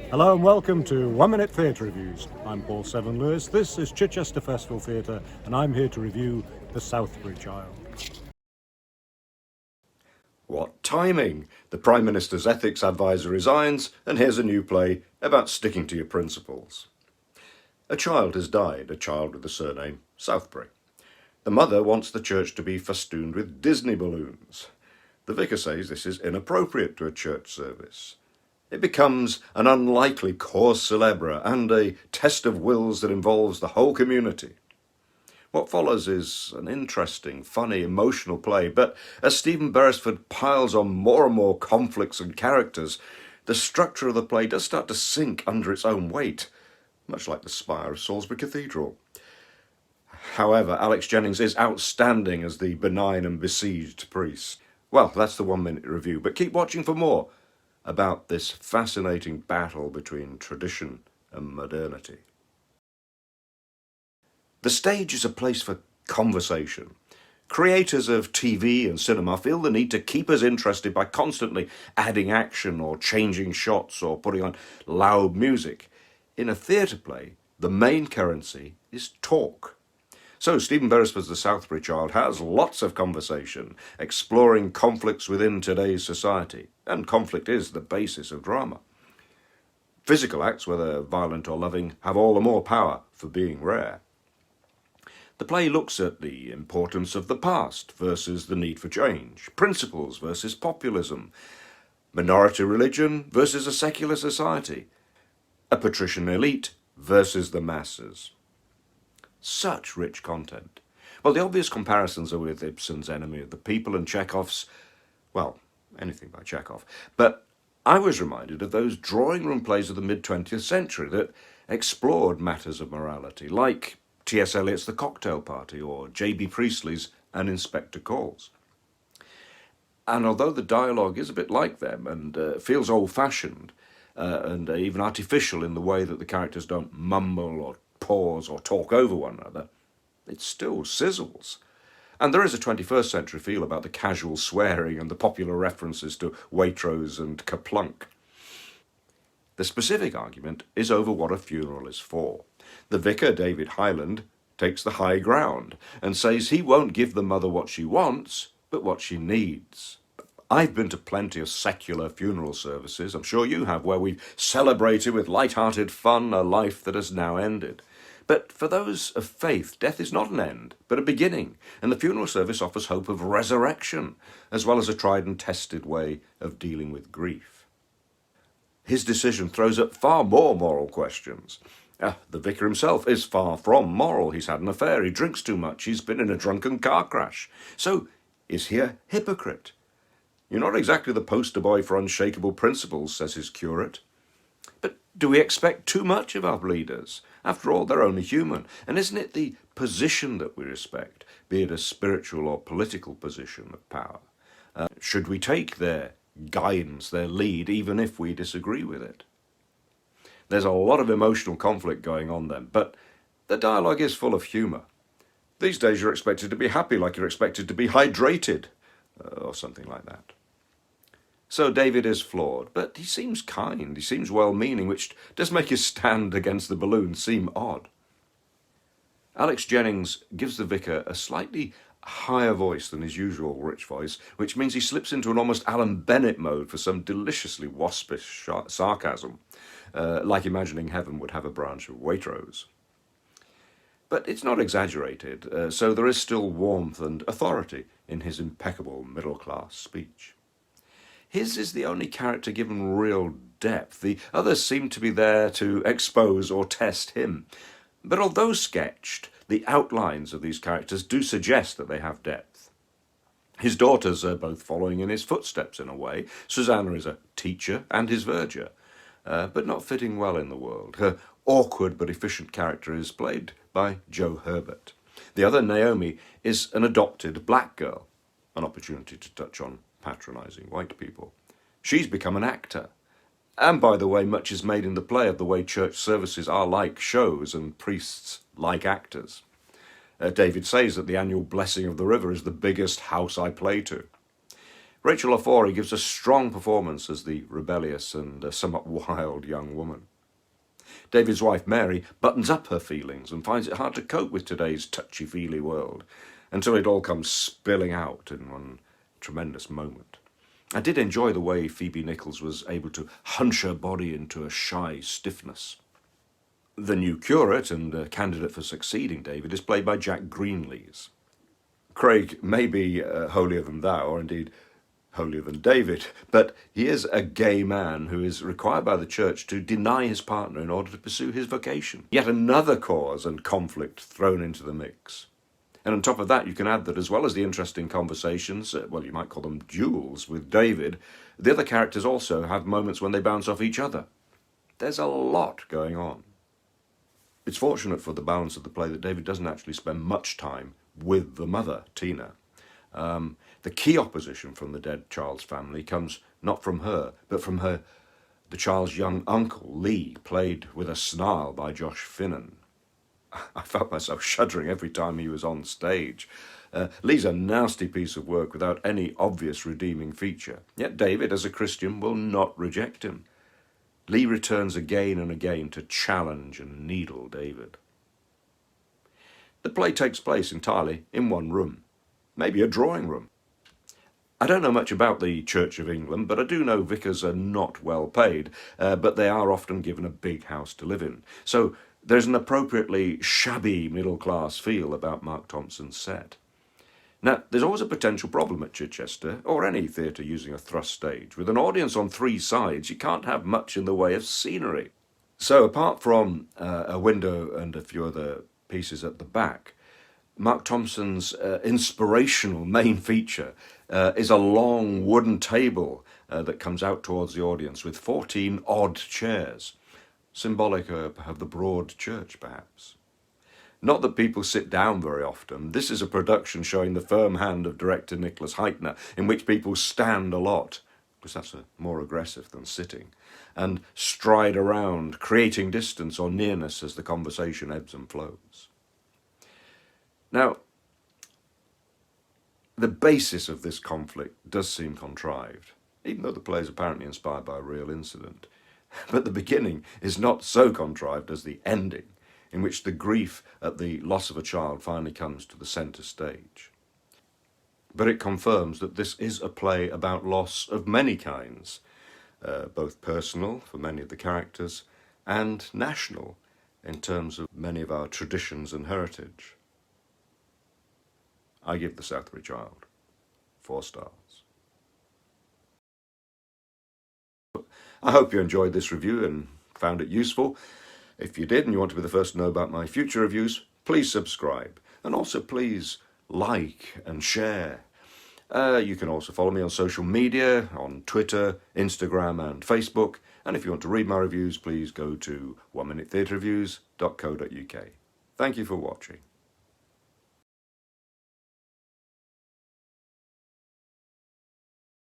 Hello and welcome to 1 Minute Theatre Reviews. I'm Paul Seven Lewis, this is Chichester Festival Theatre, and I'm here to review The Southbury Child. What timing! The Prime Minister's ethics advisor resigns, and here's a new play about sticking to your principles. A child has died, a child with the surname Southbury. The mother wants the church to be festooned with Disney balloons. The vicar says this is inappropriate to a church service. It becomes an unlikely cause célèbre and a test of wills that involves the whole community. What follows is an interesting, funny, emotional play, but as Stephen Beresford piles on more and more conflicts and characters, the structure of the play does start to sink under its own weight, much like the spire of Salisbury Cathedral. However, Alex Jennings is outstanding as the benign and besieged priest. Well, that's the 1 minute review, but keep watching for more about this fascinating battle between tradition and modernity. The stage is a place for conversation. Creators of TV and cinema feel the need to keep us interested by constantly adding action or changing shots or putting on loud music. In a theatre play, the main currency is talk. So Stephen Beresford's The Southbury Child has lots of conversation, exploring conflicts within today's society, and conflict is the basis of drama. Physical acts, whether violent or loving, have all the more power for being rare. The play looks at the importance of the past versus the need for change, principles versus populism, minority religion versus a secular society, a patrician elite versus the masses. Such rich content. Well, the obvious comparisons are with Ibsen's Enemy of the People and Chekhov's, well, anything by Chekhov. But I was reminded of those drawing room plays of the mid-20th century that explored matters of morality, like T.S. Eliot's The Cocktail Party or J.B. Priestley's An Inspector Calls. And although the dialogue is a bit like them and feels old-fashioned and even artificial in the way that the characters don't mumble or pause or talk over one another, it still sizzles. And there is a 21st century feel about the casual swearing and the popular references to Waitrose and Kerplunk. The specific argument is over what a funeral is for. The vicar, David Hyland, takes the high ground and says he won't give the mother what she wants, but what she needs. I've been to plenty of secular funeral services, I'm sure you have, where we've celebrated with light-hearted fun a life that has now ended. But for those of faith, death is not an end, but a beginning, and the funeral service offers hope of resurrection, as well as a tried and tested way of dealing with grief. His decision throws up far more moral questions. The vicar himself is far from moral. He's had an affair, he drinks too much, he's been in a drunken car crash. So, is he a hypocrite? You're not exactly the poster boy for unshakable principles, says his curate. But do we expect too much of our leaders? After all, they're only human. And isn't it the position that we respect, be it a spiritual or political position of power? Should we take their guidance, their lead, even if we disagree with it? There's a lot of emotional conflict going on then, but the dialogue is full of humour. These days you're expected to be happy like you're expected to be hydrated, or something like that. So David is flawed, but he seems kind, he seems well-meaning, which does make his stand against the balloon seem odd. Alex Jennings gives the vicar a slightly higher voice than his usual rich voice, which means he slips into an almost Alan Bennett mode for some deliciously waspish sarcasm, like imagining heaven would have a branch of Waitrose. But it's not exaggerated, so there is still warmth and authority in his impeccable middle-class speech. His is the only character given real depth. The others seem to be there to expose or test him. But although sketched, the outlines of these characters do suggest that they have depth. His daughters are both following in his footsteps in a way. Susanna is a teacher and his verger, but not fitting well in the world. Her awkward but efficient character is played by Jo Herbert. The other, Naomi, is an adopted black girl, an opportunity to touch on patronising white people. She's become an actor. And by the way, much is made in the play of the way church services are like shows and priests like actors. David says that the annual blessing of the river is the biggest house I play to. Racheal Ofori gives a strong performance as the rebellious and somewhat wild young woman. David's wife, Mary, buttons up her feelings and finds it hard to cope with today's touchy-feely world, until it all comes spilling out in one tremendous moment. I did enjoy the way Phoebe Nicholls was able to hunch her body into a shy stiffness. The new curate and candidate for succeeding David is played by Jack Greenlees. Craig may be holier than thou, or indeed holier than David, but he is a gay man who is required by the church to deny his partner in order to pursue his vocation. Yet another cause and conflict thrown into the mix. And on top of that, you can add that as well as the interesting conversations, well, you might call them duels with David, the other characters also have moments when they bounce off each other. There's a lot going on. It's fortunate for the balance of the play that David doesn't actually spend much time with the mother, Tina. The key opposition from the dead child's family comes not from her, but from the child's young uncle, Lee, played with a snarl by Josh Finan. I felt myself shuddering every time he was on stage. Lee's a nasty piece of work without any obvious redeeming feature. Yet David, as a Christian, will not reject him. Lee returns again and again to challenge and needle David. The play takes place entirely in one room, maybe a drawing room. I don't know much about the Church of England, but I do know vicars are not well paid, but they are often given a big house to live in. So there's an appropriately shabby middle-class feel about Mark Thompson's set. Now, there's always a potential problem at Chichester, or any theatre using a thrust stage. With an audience on three sides, you can't have much in the way of scenery. So apart from a window and a few other pieces at the back, Mark Thompson's inspirational main feature is a long wooden table that comes out towards the audience with 14 odd chairs, symbolic of the broad church, perhaps. Not that people sit down very often. This is a production showing the firm hand of director Nicholas Hytner, in which people stand a lot, because that's more aggressive than sitting, and stride around, creating distance or nearness as the conversation ebbs and flows. Now, the basis of this conflict does seem contrived, even though the play is apparently inspired by a real incident. But the beginning is not so contrived as the ending, in which the grief at the loss of a child finally comes to the centre stage. But it confirms that this is a play about loss of many kinds, both personal for many of the characters and national in terms of many of our traditions and heritage. I give the Southbury Child 4 stars. I hope you enjoyed this review and found it useful. If you did and you want to be the first to know about my future reviews, please subscribe. And also please like and share. You can also follow me on social media, on Twitter, Instagram and Facebook. And if you want to read my reviews, please go to oneminutetheatrereviews.co.uk. Thank you for watching.